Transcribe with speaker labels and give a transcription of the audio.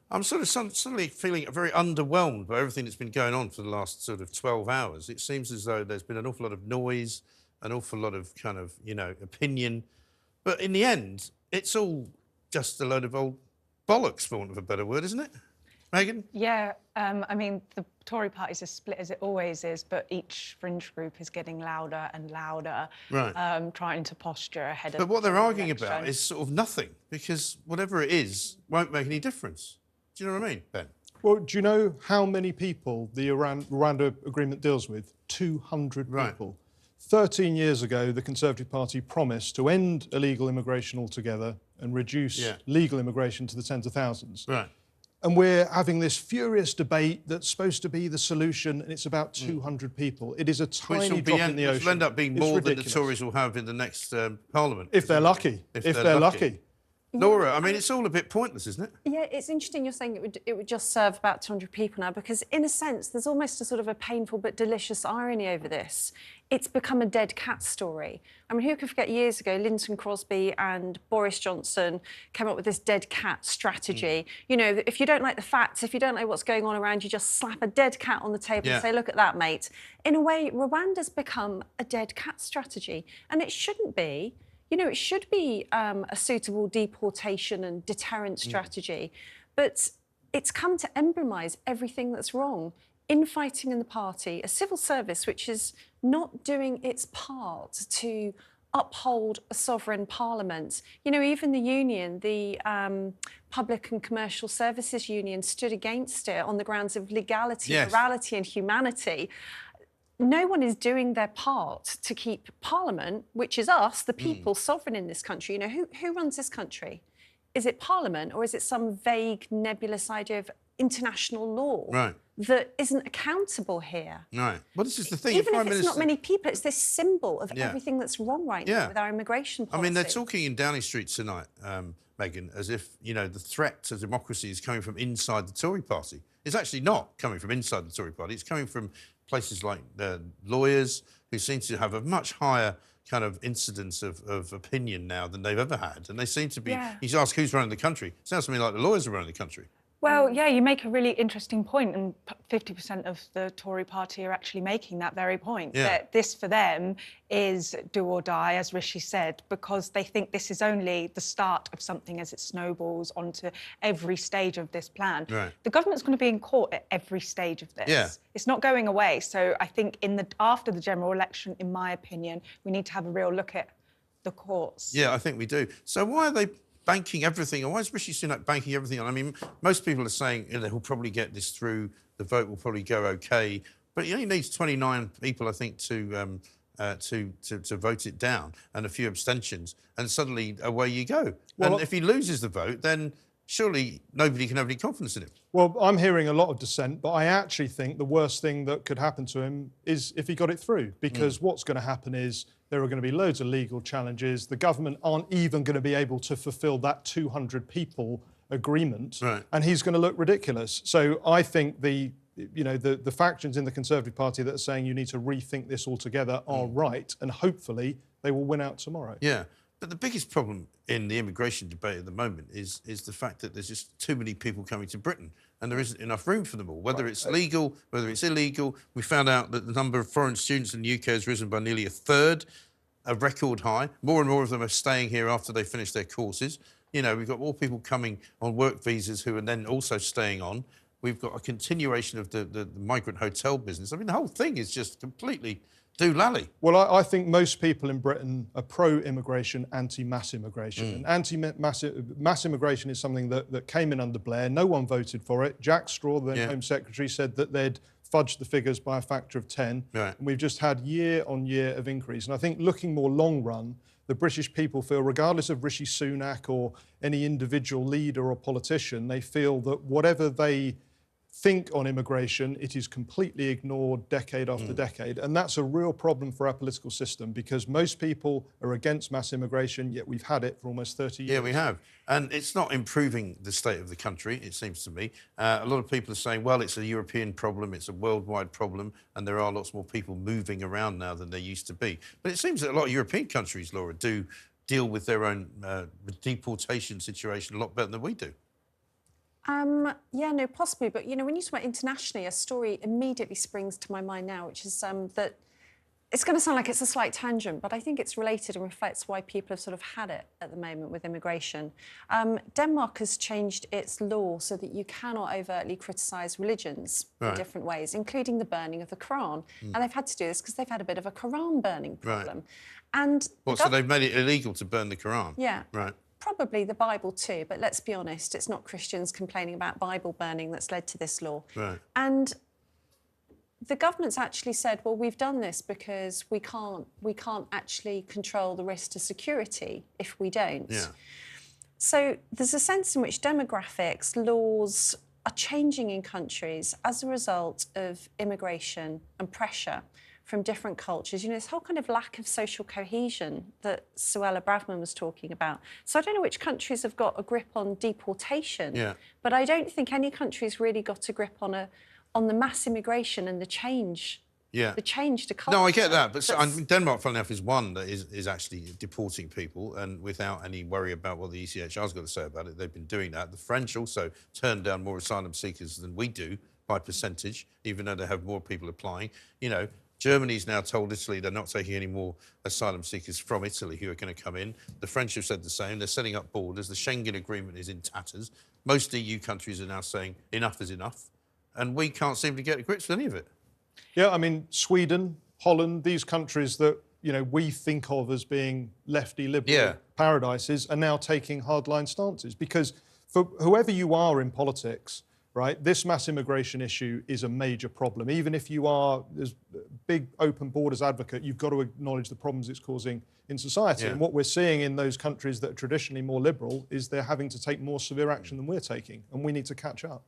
Speaker 1: I'm sort of suddenly feeling very underwhelmed by everything that's been going on for the last sort of 12 hours. It seems as though there's been an awful lot of noise, an awful lot of kind of, opinion. But in the end, it's all just a load of old bollocks, for want of a better word, isn't it? Megan?
Speaker 2: Yeah, I mean, the Tory party's as split as it always is, but each fringe group is getting louder and louder,
Speaker 1: Right.
Speaker 2: trying to posture ahead of
Speaker 1: But what
Speaker 2: the
Speaker 1: they're arguing
Speaker 2: election.
Speaker 1: about is sort of nothing, because whatever it is won't make any difference. Do you know what I mean, Ben?
Speaker 3: Well, do you know how many people the Rwanda agreement deals with? 200 people.
Speaker 1: Right.
Speaker 3: 13 years ago, the Conservative Party promised to end illegal immigration altogether and reduce legal immigration to the tens of thousands.
Speaker 1: Right.
Speaker 3: And we're having this furious debate that's supposed to be the solution, and it's about 200 people. It is a tiny drop in the ocean.
Speaker 1: Which will end up being more than the Tories will have in the next Parliament.
Speaker 3: If they're lucky. If they're lucky.
Speaker 1: Laura, I mean, it's all a bit pointless, isn't it?
Speaker 4: Yeah, it's interesting you're saying it would just serve about 200 people now, because in a sense there's almost a sort of a painful but delicious irony over this. It's become a dead cat story. I mean, who could forget years ago Linton Crosby and Boris Johnson came up with this dead cat strategy. You know, if you don't like the facts, if you don't know what's going on around you, just slap a dead cat on the table and say, look at that, mate. In a way, Rwanda's become a dead cat strategy, and it shouldn't be. You know, it should be a suitable deportation and deterrent strategy, but it's come to emblemise everything that's wrong. Infighting in the party, a civil service which is not doing its part to uphold a sovereign parliament. You know, even the union, the Public and Commercial Services Union, stood against it on the grounds of legality, morality and humanity. No one is doing their part to keep Parliament, which is us, the people, sovereign in this country. You know, who runs this country? Is it Parliament, or is it some vague, nebulous idea of international law that isn't accountable here?
Speaker 1: Right. Well, this is the thing.
Speaker 4: Even if it's not many people, it's this symbol of everything that's wrong right now with our immigration policy.
Speaker 1: I mean, they're talking in Downing Street tonight, Megan, as if, you know, the threat to democracy is coming from inside the Tory party. It's actually not coming from inside the Tory party. It's coming from places like lawyers who seem to have a much higher kind of incidence of opinion now than they've ever had. And they seem to be... You ask who's running the country. It sounds to me like the lawyers are running the country.
Speaker 2: Well, yeah, you make a really interesting point, and 50% of the Tory party are actually making that very point, that this, for them, is do or die, as Rishi said, because they think this is only the start of something as it snowballs onto every stage of this plan.
Speaker 1: Right.
Speaker 2: The government's going to be in court at every stage of this. Yeah. It's not going away. So I think after the general election, in my opinion, we need to have a real look at the courts.
Speaker 1: Yeah, I think we do. So why are they banking everything on? Why is Rishi Sunak banking everything on? I mean, most people are saying he'll probably get this through, the vote will probably go OK, but he only needs 29 people, I think, to vote it down, and a few abstentions, and suddenly away you go. Well, and if he loses the vote, then surely nobody can have any confidence in him.
Speaker 3: Well, I'm hearing a lot of dissent, but I actually think the worst thing that could happen to him is if he got it through, because what's going to happen is there are going to be loads of legal challenges. The government aren't even going to be able to fulfil that 200 people agreement, and he's going to look ridiculous. So I think the factions in the Conservative Party that are saying you need to rethink this altogether are right, and hopefully they will win out tomorrow.
Speaker 1: Yeah. But the biggest problem in the immigration debate at the moment is the fact that there's just too many people coming to Britain, and there isn't enough room for them all, whether it's legal, whether it's illegal. We found out that the number of foreign students in the UK has risen by nearly a third, a record high. More and more of them are staying here after they finish their courses. You know, we've got more people coming on work visas who are then also staying on. We've got a continuation of the migrant hotel business. I mean, the whole thing is just completely doolally.
Speaker 3: Well, I think most people in Britain are pro-immigration, anti-mass immigration. And anti-mass immigration is something that came in under Blair. No one voted for it. Jack Straw, the Home Secretary, said that they'd fudged the figures by a factor of 10. And we've just had year on year of increase. And I think looking more long run, the British people feel, regardless of Rishi Sunak or any individual leader or politician, they feel that whatever they think on immigration, it is completely ignored decade after decade. And that's a real problem for our political system, because most people are against mass immigration, yet we've had it for almost 30 years.
Speaker 1: Yeah, we have. And it's not improving the state of the country, it seems to me. A lot of people are saying, well, it's a European problem, it's a worldwide problem, and there are lots more people moving around now than there used to be. But it seems that a lot of European countries, Laura, do deal with their own deportation situation a lot better than we do.
Speaker 4: Yeah, no, possibly. But, you know, when you talk about internationally, a story immediately springs to my mind now, which is that it's going to sound like it's a slight tangent, but I think it's related and reflects why people have sort of had it at the moment with immigration. Denmark has changed its law so that you cannot overtly criticise religions in different ways, including the burning of the Quran. And they've had to do this because they've had a bit of a Quran burning problem. And
Speaker 1: so they've made it illegal to burn the Quran?
Speaker 4: Yeah.
Speaker 1: Right.
Speaker 4: Probably the Bible too, but let's be honest, it's not Christians complaining about Bible burning that's led to this law.
Speaker 1: Right.
Speaker 4: And the government's actually said, well, we've done this because we can't actually control the risk to security if we don't.
Speaker 1: Yeah.
Speaker 4: So there's a sense in which demographics, laws are changing in countries as a result of immigration and pressure from different cultures. You know, this whole kind of lack of social cohesion that Suella Braverman was talking about. So I don't know which countries have got a grip on deportation, but I don't think any country's really got a grip on the mass immigration and the change. The change to culture.
Speaker 1: No, I get that, but Denmark, funnily enough, is one that is actually deporting people, and without any worry about what the ECHR's got to say about it. They've been doing that. The French also turn down more asylum seekers than we do by percentage, even though they have more people applying. You know, Germany's now told Italy they're not taking any more asylum seekers from Italy who are going to come in. The French have said the same. They're setting up borders. The Schengen Agreement is in tatters. Most EU countries are now saying enough is enough, and we can't seem to get to grips with any of it.
Speaker 3: Yeah, I mean, Sweden, Holland, these countries that, you know, we think of as being lefty liberal paradises are now taking hardline stances, because for whoever you are in politics, right, this mass immigration issue is a major problem. Even if you are a big open borders advocate, you've got to acknowledge the problems it's causing in society. And what we're seeing in those countries that are traditionally more liberal is they're having to take more severe action than we're taking, and we need to catch up.